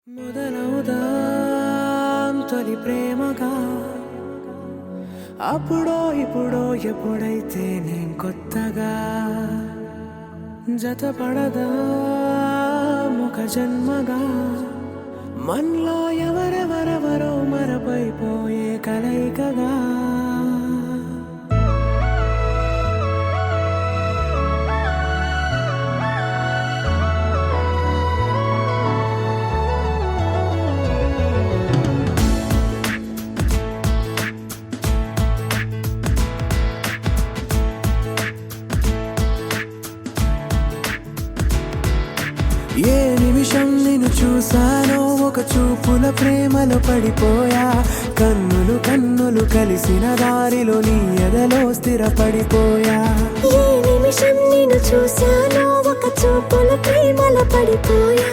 మొదలవుదాం తొలి ప్రేమగా అప్పుడో ఇప్పుడో ఎప్పుడైతే నేను కొత్తగా జతపడదా ఒక జన్మగా మనలో ఎవరెవరెవరో మరపైపోయే కలయికగా ఏ నిమిషం నిన్ను చూసానో ఒక చూపుల ప్రేమలో పడిపోయా కన్నులు కన్నులు కలిసిన దారిలో నీ ఎదలో స్థిరపడిపోయా ఏ నిమిషం నిన్ను చూసానో ఒక చూపుల ప్రేమలో పడిపోయా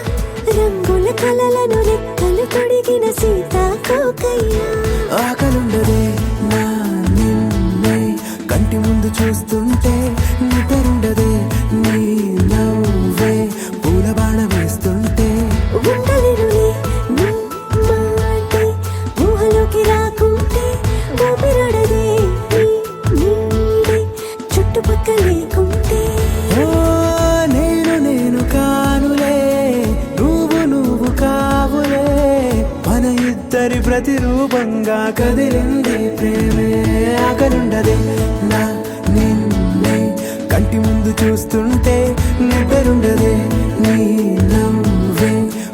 రంగుల కలలను రెక్కలు తొడిగిన సీతాకోకయ్యా ఆకలుండదే నా నిన్నే కంటి ముందు చూస్తుంటే నిద్రుండదే నీ నవ్వే పూల బాణం వేస్తుంటే ఉండలేనులే నీ మాటే ఊహలోకి రాకుంటే ఊపిరాడదే నీ నీడే చుట్టుపక్కల లేకుంటే ఓ నేను కానులే నువ్వు కావులే మన ఇద్దరి ప్రతిరూపంగా కదిలింది ప్రేమే ఆకలుండదే నా నిన్నే కంటి ముందు చూస్తుంటే నిద్రుండదే నీ నవ్వే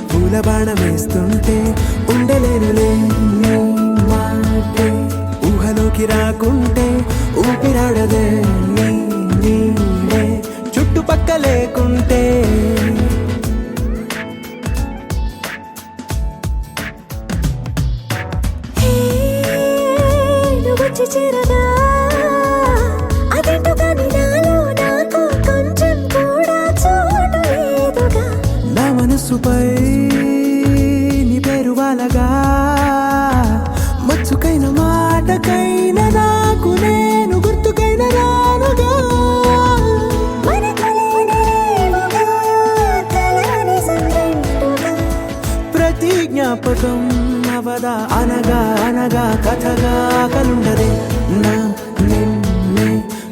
పూల బాణం వేస్తుంటే ఉండలేనులే నీ మాటే ఊహలోకి రాకుంటే ఊపిరాడదే నీ నీడే చుట్టుపక్క లేకుంటే హే నువ్వు వచ్చి చేరగా అదేంటో కానీ నాలో నాకు కొంచెం కూడా చోటు లేదుగా నా మనసుపై నీ పేరు వాలగా మచ్చుకైన మాటకైన నాకు నేను గుర్తుకైన రానుగా మనకులేనిలేవుగా కలని సంగంటుగా ప్రతి జ్ఞాపకం అవదా అనగా అనగా కథగా కలుండదే నా నిన్నే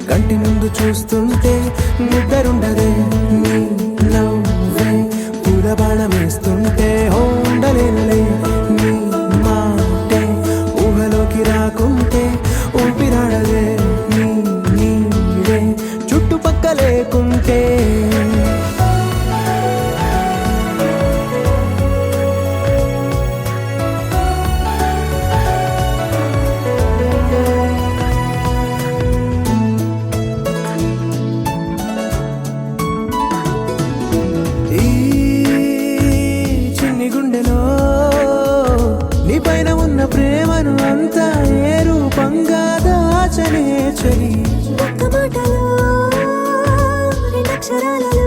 కంటి ముందు చూస్తుంటే నిద్రుండదే నీ నవ్వే పూల బాణం వేస్తుంటే ఉండలేనులే నీ మాటే ఊహలోకి రాకుంటే ఊపిరాడదే నీ నీడే చుట్టుపక్క లేకుంటే ఈ చిన్ని గుండెలో నీ పైన ఉన్న ప్రేమను అంతా ఏ రూపంగా దాచనే చలి ఒక్క మాటలో రెండక్షరాలలో